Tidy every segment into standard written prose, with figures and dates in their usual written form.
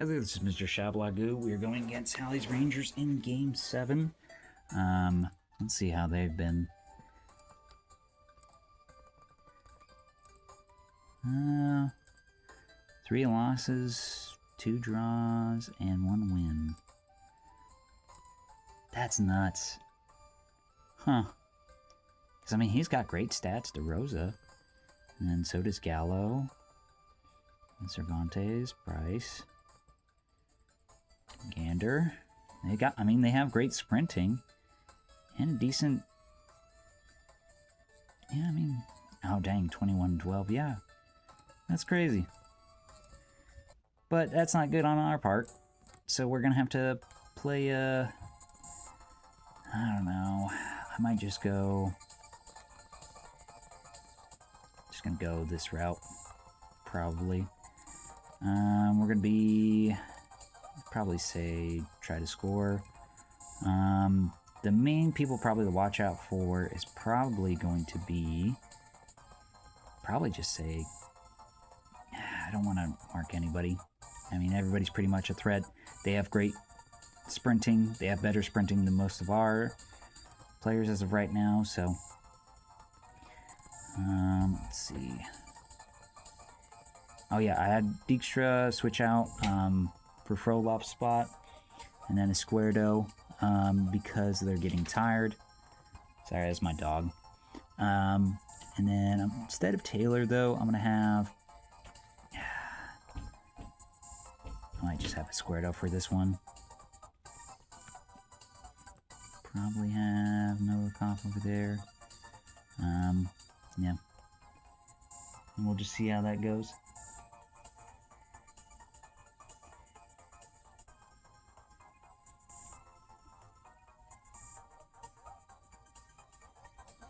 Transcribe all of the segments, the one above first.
Hello, this is Mr. Shablagoo. We are going against Halley's Rangers in Game 7. Let's see how they've been. 3 losses, 2 draws, and 1 win. That's nuts. Huh. Because, I mean, he's got great stats, DeRosa. And then so does Gallo. And Cervantes, Price. Gander. They have great sprinting. And a decent... Yeah, I mean... Oh, dang, 21-12. Yeah. That's crazy. But that's not good on our part. So we're going to have to play, I don't know. I might just go... Just going to go this route. Probably. We're going to be... Probably say try to score. The main people probably to watch out for is probably going to be... Probably just say... I don't want to mark anybody. I mean, everybody's pretty much a threat. They have great sprinting. They have better sprinting than most of our players as of right now, so... let's see. Oh yeah, I had Dijkstra switch out for Frolof's spot, and then Esquerdo because they're getting tired. Sorry, that's my dog. And then instead of Taylor, though, I'm going to have... I might just have Esquerdo for this one. Probably have Novikov over there. Yeah. And we'll just see how that goes.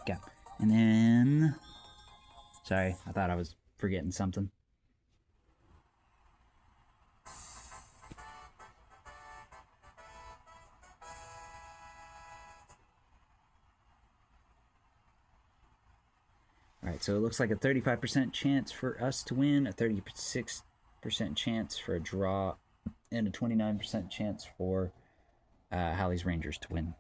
Okay. And then... Sorry, I thought I was forgetting something. Alright, so it looks like a 35% chance for us to win, a 36% chance for a draw, and a 29% chance for Halley's Rangers to win.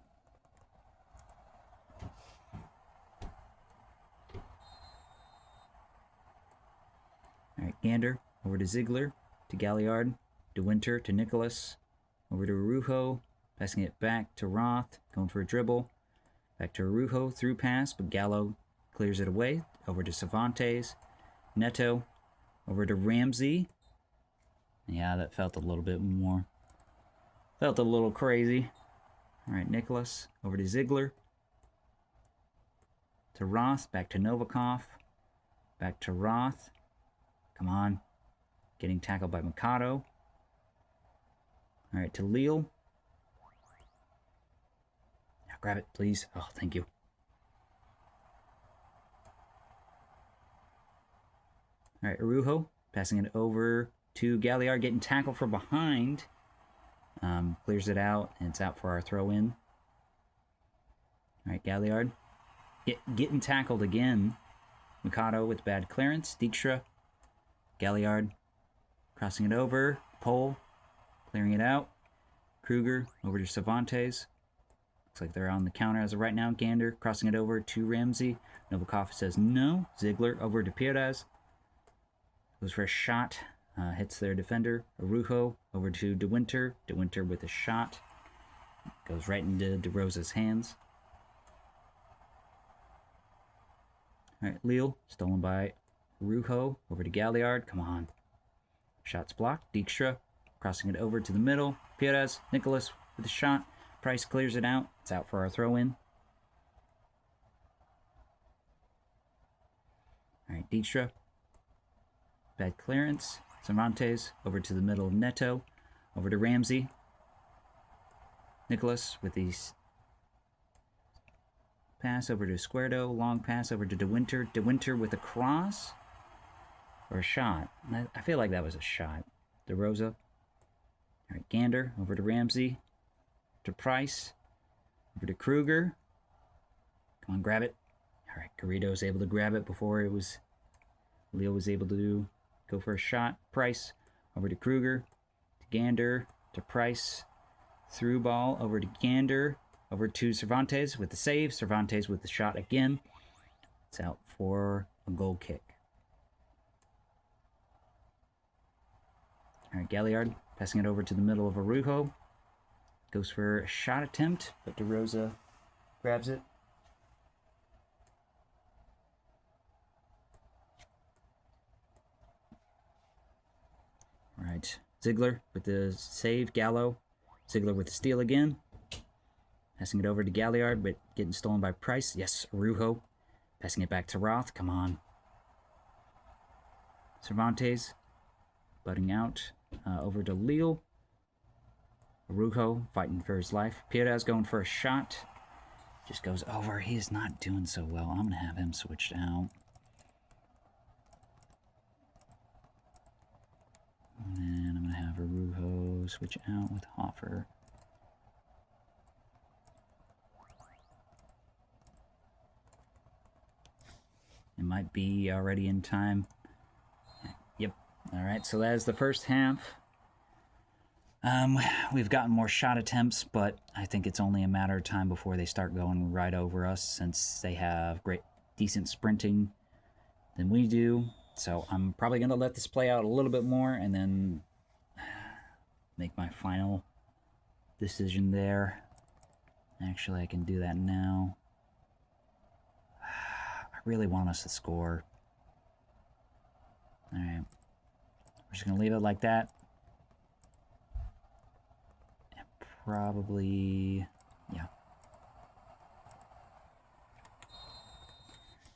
Alright, Gander over to Ziegler, to Galliard, to Winter, to Nicholas, over to Arujo, passing it back to Roth, going for a dribble, back to Arujo, through pass, but Gallo clears it away, over to Cervantes, Neto, over to Ramsey. Yeah, that felt a little bit more. Felt a little crazy. Alright, Nicholas, over to Ziegler, to Roth, back to Novikov, back to Roth. Come on. Getting tackled by Mikado. Alright, to Leal. Now grab it, please. Oh, thank you. Alright, Arujo. Passing it over to Galliard. Getting tackled from behind. Clears it out, and it's out for our throw-in. Alright, Galliard. Getting tackled again. Mikado with bad clearance. Dijkstra. Galliard. Crossing it over. Pole. Clearing it out. Kruger over to Cervantes. Looks like they're on the counter as of right now. Gander crossing it over to Ramsey. Novikov says no. Ziegler over to Perez. Goes for a shot. Hits their defender. Arujo over to DeWinter. DeWinter with a shot. Goes right into DeRosa's hands. Alright, Leal. Stolen by Arujo. Over to Galliard. Come on. Shots blocked. Dijkstra crossing it over to the middle. Perez. Nicholas with a shot. Price clears it out. It's out for our throw-in. Alright, Dijkstra. Bad clearance. Cervantes over to the middle of Neto. Over to Ramsey. Nicholas with these pass over to Esquerdo. Long pass over to DeWinter. DeWinter with a cross. Or a shot. I feel like that was a shot. DeRosa. Alright, Gander over to Ramsey. To Price. Over to Kruger. Come on, grab it. Alright, Garrido's able to grab it before it was... Leo was able to go for a shot. Price over to Kruger. Gander to Price. Through ball over to Gander. Over to Cervantes with the save. Cervantes with the shot again. It's out for a goal kick. All right, Galliard passing it over to the middle of Araujo. Goes for a shot attempt, but DeRosa grabs it. All right, Ziegler with the save. Gallo. Ziegler with the steal again. Passing it over to Galliard, but getting stolen by Price. Yes, Araujo. Passing it back to Roth. Come on. Cervantes. Butting out. Over to Lille. Araujo fighting for his life. Piedad's going for a shot. Just goes over. He is not doing so well. I'm going to have him switched out. And then I'm going to have Araujo switch out with Hoffer. It might be already in time. Yep. All right, so that is the first half. We've gotten more shot attempts, but I think it's only a matter of time before they start going right over us, since they have decent sprinting than we do. So I'm probably going to let this play out a little bit more and then make my final decision there. Actually, I can do that now. I really want us to score. All right. We're just going to leave it like that. And probably, yeah.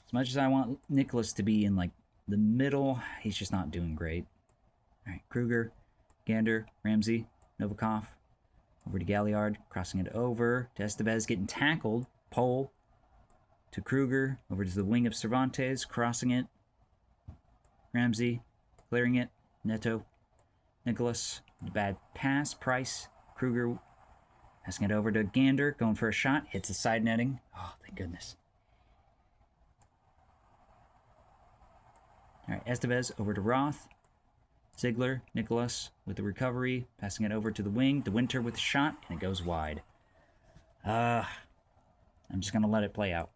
As much as I want Nicholas to be in like the middle, he's just not doing great. All right, Kruger, Gander, Ramsey, Novikov, over to Galliard, crossing it over to Estevez, getting tackled. Pole to Kruger, over to the wing of Cervantes, crossing it. Ramsey, clearing it. Neto, Nicholas, bad pass. Price, Kruger, passing it over to Gander, going for a shot, hits the side netting. Oh, thank goodness. All right, Estevez over to Roth. Ziegler, Nicholas with the recovery, passing it over to the wing. De Winter with the shot, and it goes wide. I'm just going to let it play out.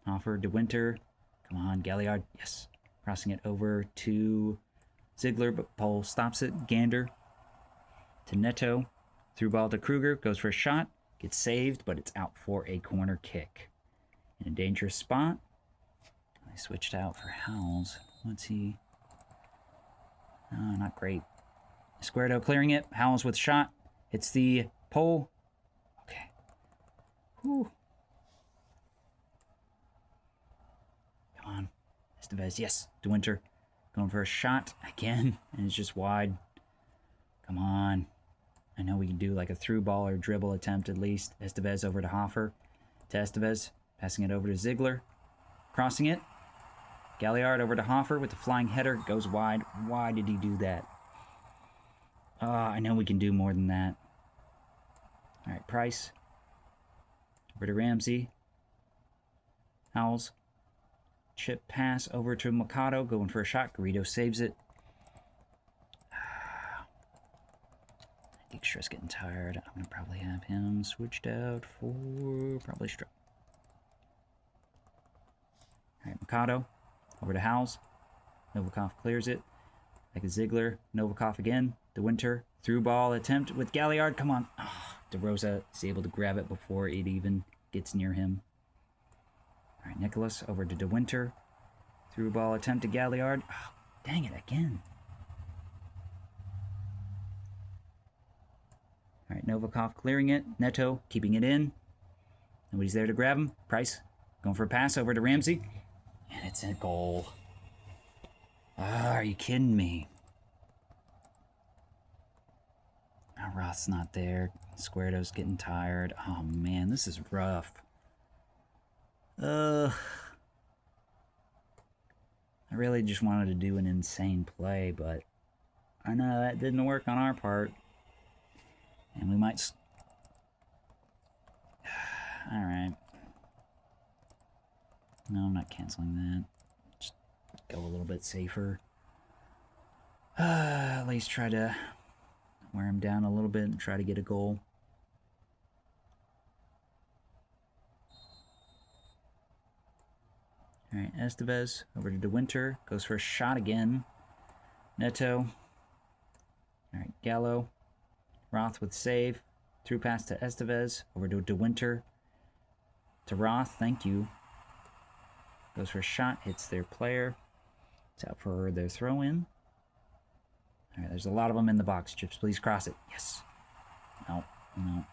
Offer De Winter. Come on, Galliard. Yes. Crossing it over to Ziegler, but Pole stops it. Gander to Neto. Through ball to Kruger. Goes for a shot. Gets saved, but it's out for a corner kick. In a dangerous spot. I switched out for Howells. What's he? Oh, not great. Esquerdo clearing it. Howells with a shot. Hits the pole. Okay. Whew. Come on. Estevez. Yes. De Winter going for a shot again. And it's just wide. Come on. I know we can do like a through ball or dribble attempt at least. Estevez over to Hoffer. To Estevez. Passing it over to Ziegler. Crossing it. Galliard over to Hoffer with the flying header. Goes wide. Why did he do that? I know we can do more than that. All right, Price. Over to Ramsey. Howells. Chip pass over to Mikado. Going for a shot. Garrido saves it. Dijkstra's getting tired. I'm going to probably have him switched out for probably Stroke. All right, Mikado. Over to Howells. Novikov clears it. Like a Ziegler. Novikov again. De Winter. Through ball attempt with Galliard. Come on. Oh, DeRosa is able to grab it before it even gets near him. All right, Nicholas over to De Winter. Through ball attempt to Galliard. Oh, dang it, again. All right, Novikov clearing it. Neto keeping it in. Nobody's there to grab him. Price going for a pass over to Ramsey. And it's a goal. Are you kidding me? Oh, Roth's not there. Squareto's getting tired. Oh, man, this is rough. I really just wanted to do an insane play, but I know that didn't work on our part. And we might... Alright. No, I'm not canceling that. Just go a little bit safer. At least try to wear him down a little bit and try to get a goal. All right, Estevez over to De Winter. Goes for a shot again. Neto. All right, Gallo. Roth with save. Through pass to Estevez. Over to De Winter. To Roth, thank you. Goes for a shot, hits their player. It's out for their throw-in. All right, there's a lot of them in the box. Chips, please cross it. Yes. No, no.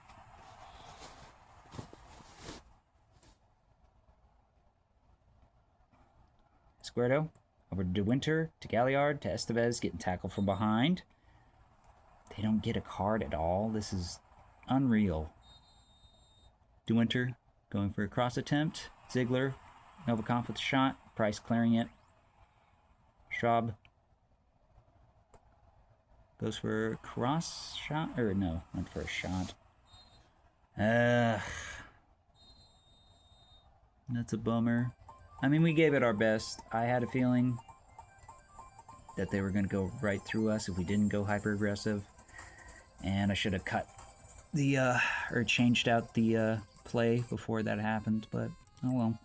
Esquerdo over to De Winter, to Galliard, to Estevez, getting tackled from behind. They don't get a card at all. This is unreal. De Winter going for a cross attempt. Ziegler, Novikov with a shot. Price clearing it. Schwab goes for a cross shot. Or no, went for a shot. That's a bummer. I mean, we gave it our best. I had a feeling that they were going to go right through us if we didn't go hyper-aggressive. And I should have cut the, or changed out the play before that happened, but oh well.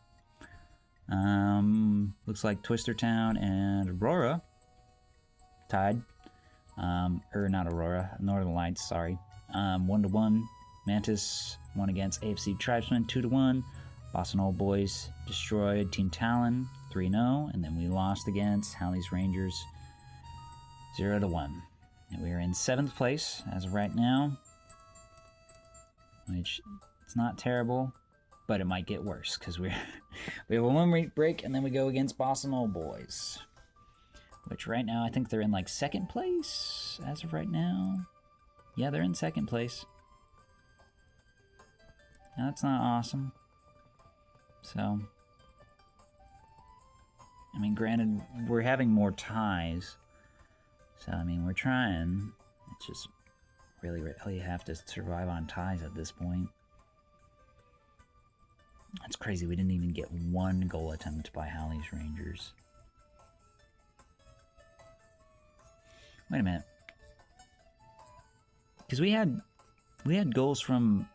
Looks like Twister Town and Aurora tied. Or not Aurora, Northern Lights, sorry. 1-1. Mantis won against AFC Tribesmen 2-1. Boston Old Boys destroyed Team Talon 3-0, and then we lost against Halley's Rangers 0-1. And we are in 7th place as of right now, which it's not terrible, but it might get worse because we have a 1-week break, and then we go against Boston Old Boys, which right now I think they're in like 2nd place as of right now. Yeah, they're in 2nd place. That's not awesome. So, I mean, granted, we're having more ties. So, I mean, we're trying. It's just really have to survive on ties at this point. That's crazy. We didn't even get 1 goal attempt by Halley's Rangers. Wait a minute. Because we had goals from...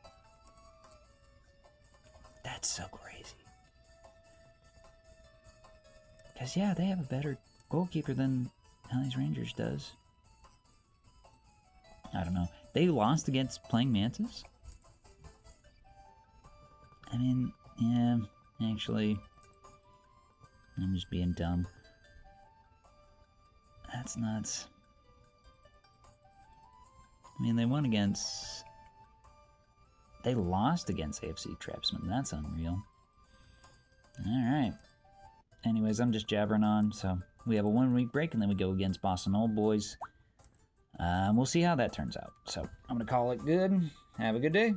That's so crazy. Because, yeah, they have a better goalkeeper than Halley's Rangers does. I don't know. They lost against Playing Mantis? I mean, yeah, actually, I'm just being dumb. That's nuts. I mean, they won against... They lost against AFC Trapsman. That's unreal. Alright. Anyways, I'm just jabbering on. So, we have a 1-week break, and then we go against Boston Old Boys. We'll see how that turns out. So, I'm going to call it good. Have a good day.